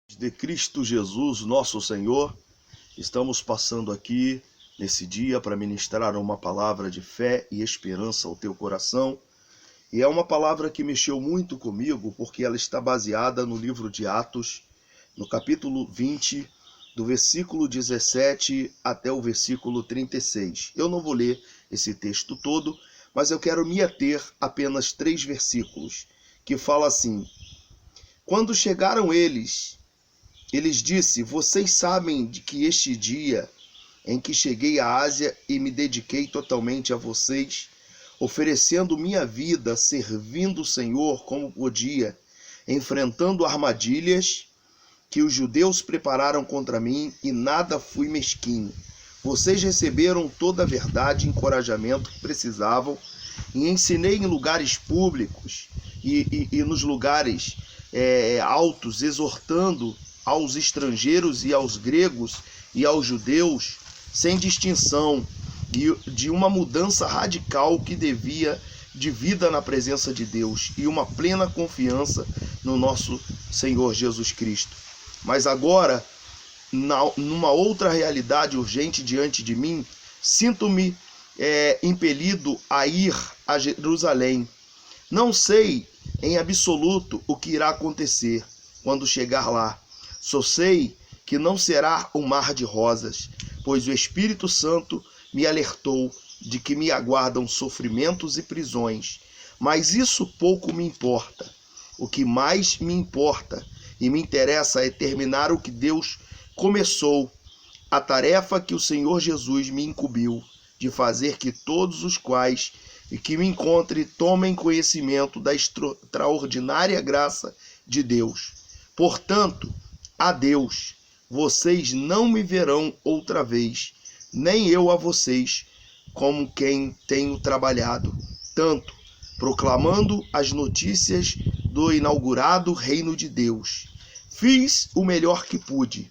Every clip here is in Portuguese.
De Cristo Jesus, nosso Senhor, estamos passando aqui nesse dia para ministrar uma palavra de fé e esperança ao teu coração. E é uma palavra que mexeu muito comigo, porque ela está baseada no livro de Atos, no capítulo 20, do versículo 17 até o versículo 36. Eu não vou ler esse texto todo, mas eu quero me ater apenas 3 versículos, que fala assim: quando chegaram eles disse: vocês sabem de que este dia em que cheguei à Ásia e me dediquei totalmente a vocês, oferecendo minha vida, servindo o Senhor como podia, enfrentando armadilhas que os judeus prepararam contra mim, e nada fui mesquinho. Vocês receberam toda a verdade e encorajamento que precisavam, e ensinei em lugares públicos e nos lugares altos, exortando aos estrangeiros e aos gregos e aos judeus, sem distinção, de uma mudança radical que devia de vida na presença de Deus e uma plena confiança no nosso Senhor Jesus Cristo. Mas agora, numa outra realidade urgente diante de mim, sinto-me impelido a ir a Jerusalém. Não sei em absoluto o que irá acontecer quando chegar lá. Só sei que não será um mar de rosas, pois o Espírito Santo me alertou de que me aguardam sofrimentos e prisões. Mas isso pouco me importa. O que mais me importa e me interessa é terminar o que Deus começou, a tarefa que o Senhor Jesus me incumbiu, de fazer que todos os quais e que me encontre tomem conhecimento da extraordinária graça de Deus. Portanto, adeus, vocês não me verão outra vez, nem eu a vocês, como quem tenho trabalhado, tanto proclamando as notícias do inaugurado reino de Deus. Fiz o melhor que pude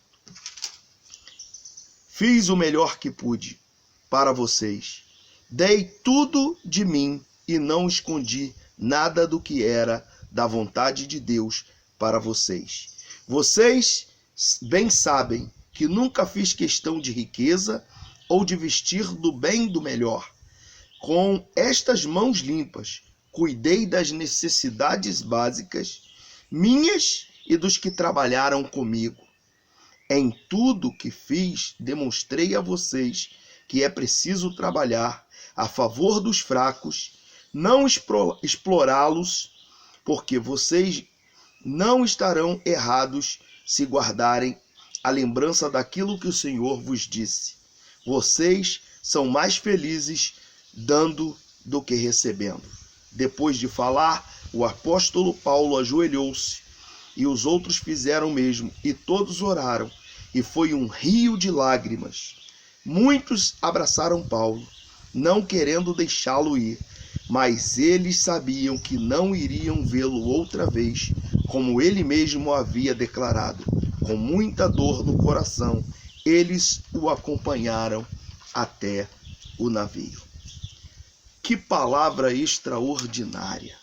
para vocês. Dei tudo de mim e não escondi nada do que era da vontade de Deus para vocês. Vocês bem sabem que nunca fiz questão de riqueza ou de vestir do bem do melhor. Com estas mãos limpas, cuidei das necessidades básicas, minhas e dos que trabalharam comigo. Em tudo que fiz, demonstrei a vocês que é preciso trabalhar a favor dos fracos, não explorá-los, porque vocês não estarão errados se guardarem a lembrança daquilo que o Senhor vos disse. Vocês são mais felizes dando do que recebendo. Depois de falar, o apóstolo Paulo ajoelhou-se, e os outros fizeram o mesmo, e todos oraram, e foi um rio de lágrimas. Muitos abraçaram Paulo, não querendo deixá-lo ir, mas eles sabiam que não iriam vê-lo outra vez, como ele mesmo havia declarado. Com muita dor no coração, eles o acompanharam até o navio. Que palavra extraordinária!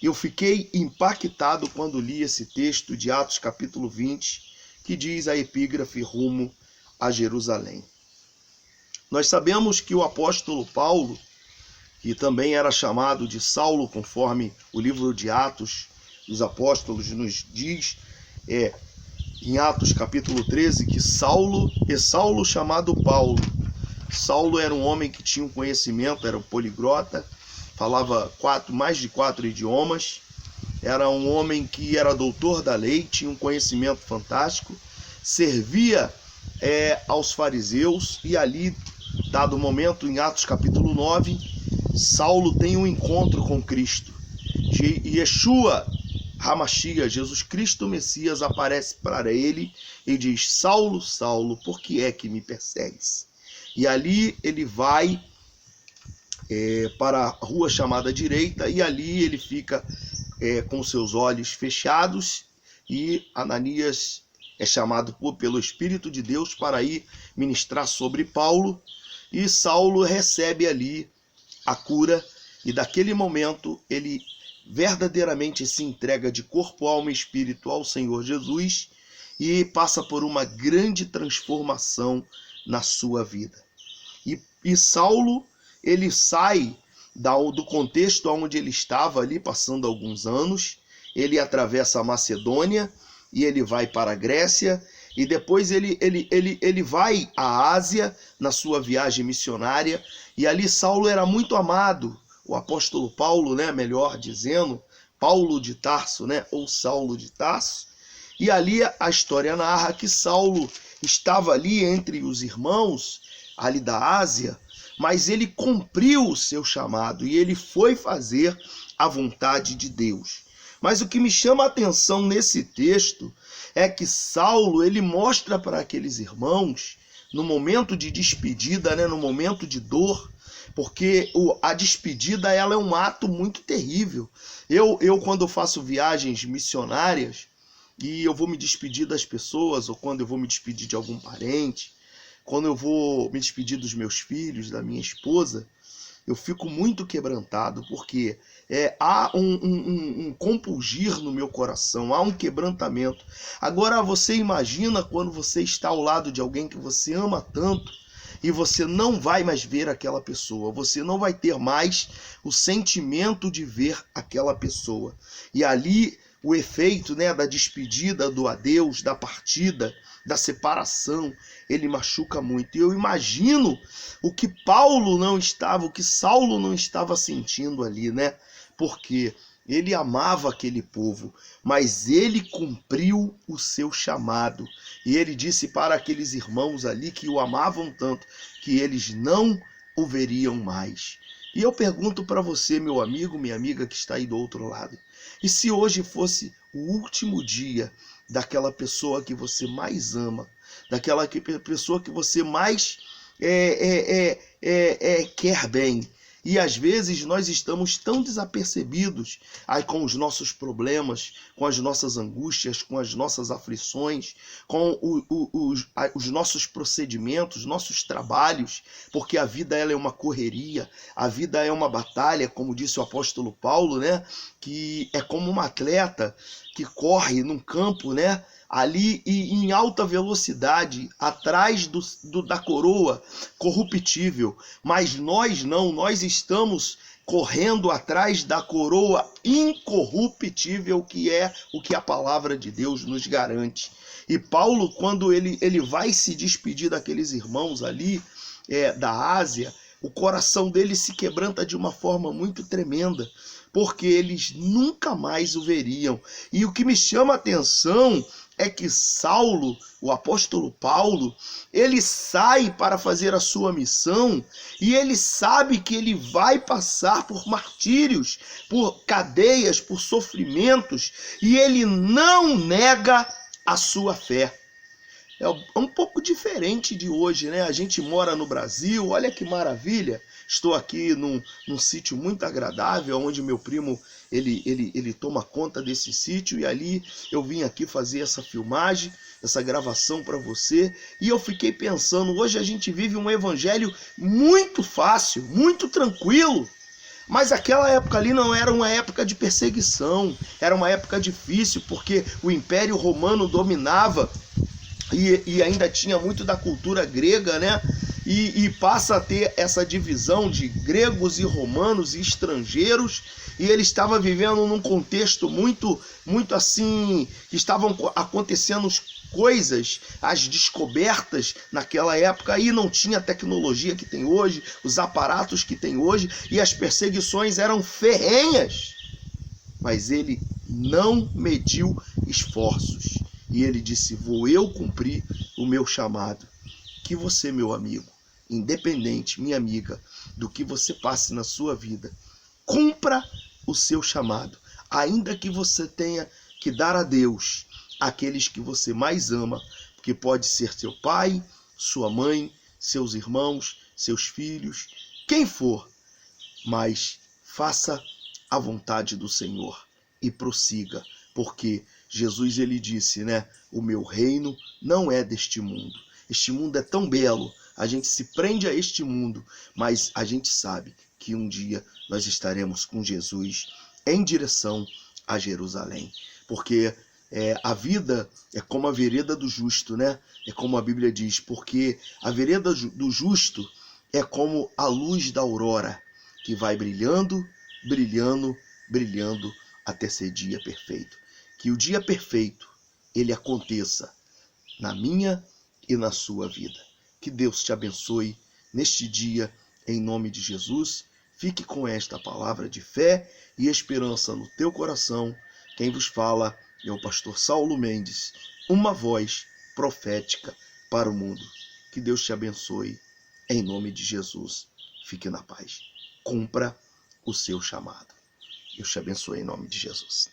Eu fiquei impactado quando li esse texto de Atos capítulo 20, que diz a epígrafe rumo a Jerusalém. Nós sabemos que o apóstolo Paulo, que também era chamado de Saulo, conforme o livro de Atos dos Apóstolos nos diz, em Atos capítulo 13, que Saulo chamado Paulo. Saulo era um homem que tinha um conhecimento, era um poliglota, falava mais de 4 idiomas, era um homem que era doutor da lei, tinha um conhecimento fantástico, servia aos fariseus, e ali, dado o momento, em Atos capítulo 9, Saulo tem um encontro com Cristo. Yeshua Hamashia, Jesus Cristo Messias, aparece para ele e diz: Saulo, Saulo, por que é que me persegues? E ali ele vai para a rua chamada Direita, e ali ele fica com seus olhos fechados, e Ananias é chamado pelo Espírito de Deus para ir ministrar sobre Paulo, e Saulo recebe ali a cura, e daquele momento ele verdadeiramente se entrega de corpo, alma e espírito ao Senhor Jesus, e passa por uma grande transformação na sua vida. E Saulo, ele sai do contexto onde ele estava ali, passando alguns anos, ele atravessa a Macedônia e ele vai para a Grécia, e depois ele vai à Ásia na sua viagem missionária, e ali Saulo era muito amado, o apóstolo Paulo, né, melhor dizendo, Paulo de Tarso, né, ou Saulo de Tarso, e ali a história narra que Saulo estava ali entre os irmãos, ali da Ásia, mas ele cumpriu o seu chamado e ele foi fazer a vontade de Deus. Mas o que me chama a atenção nesse texto é que Saulo, ele mostra para aqueles irmãos, no momento de despedida, né, no momento de dor, porque a despedida ela é um ato muito terrível. Eu quando faço viagens missionárias e eu vou me despedir das pessoas, ou quando eu vou me despedir de algum parente, quando eu vou me despedir dos meus filhos, da minha esposa, eu fico muito quebrantado, porque há um compungir no meu coração, há um quebrantamento. Agora você imagina quando você está ao lado de alguém que você ama tanto, e você não vai mais ver aquela pessoa, você não vai ter mais o sentimento de ver aquela pessoa. E ali o efeito, né, da despedida, do adeus, da partida, da separação, ele machuca muito. E eu imagino o que Saulo não estava sentindo ali, né? Porque ele amava aquele povo, mas ele cumpriu o seu chamado. E ele disse para aqueles irmãos ali que o amavam tanto, que eles não o veriam mais. E eu pergunto para você, meu amigo, minha amiga que está aí do outro lado, e se hoje fosse o último dia daquela pessoa que você mais ama, daquela pessoa que você mais quer bem? E às vezes nós estamos tão desapercebidos aí com os nossos problemas, com as nossas angústias, com as nossas aflições, com os nossos procedimentos, nossos trabalhos, porque a vida ela é uma correria, a vida é uma batalha, como disse o apóstolo Paulo, né? Que é como um atleta que corre num campo, né? Ali e em alta velocidade, atrás da coroa corruptível. Mas nós não, nós estamos correndo atrás da coroa incorruptível, que é o que a palavra de Deus nos garante. E Paulo, quando ele vai se despedir daqueles irmãos ali da Ásia, o coração dele se quebranta de uma forma muito tremenda, porque eles nunca mais o veriam. E o que me chama a atenção é que Saulo, o apóstolo Paulo, ele sai para fazer a sua missão e ele sabe que ele vai passar por martírios, por cadeias, por sofrimentos, e ele não nega a sua fé. É um pouco diferente de hoje, né? A gente mora no Brasil, olha que maravilha. Estou aqui num sítio muito agradável, onde meu primo ele toma conta desse sítio, e ali eu vim aqui fazer essa filmagem, essa gravação para você, e eu fiquei pensando, hoje a gente vive um evangelho muito fácil, muito tranquilo, mas aquela época ali não era uma época de perseguição, era uma época difícil, porque o Império Romano dominava e ainda tinha muito da cultura grega, né? E passa a ter essa divisão de gregos e romanos e estrangeiros, e ele estava vivendo num contexto muito assim, que estavam acontecendo coisas, as descobertas naquela época, e não tinha a tecnologia que tem hoje, os aparatos que tem hoje, e as perseguições eram ferrenhas. Mas ele não mediu esforços, e ele disse: vou eu cumprir o meu chamado. Que você, meu amigo, independente, minha amiga, do que você passe na sua vida, cumpra o seu chamado, ainda que você tenha que dar a Deus aqueles que você mais ama, que pode ser seu pai, sua mãe, seus irmãos, seus filhos, quem for, mas faça a vontade do Senhor e prossiga, porque Jesus ele disse, né? O meu reino não é deste mundo. Este mundo é tão belo, a gente se prende a este mundo, mas a gente sabe que um dia nós estaremos com Jesus em direção a Jerusalém. Porque A vida é como a vereda do justo, né? É como a Bíblia diz, porque a vereda do justo é como a luz da aurora, que vai brilhando, brilhando, brilhando até ser dia perfeito. Que o dia perfeito, ele aconteça na minha e na sua vida. Que Deus te abençoe neste dia, em nome de Jesus. Fique com esta palavra de fé e esperança no teu coração. Quem vos fala é o pastor Saulo Mendes, uma voz profética para o mundo. Que Deus te abençoe, em nome de Jesus. Fique na paz. Cumpra o seu chamado. Deus te abençoe em nome de Jesus.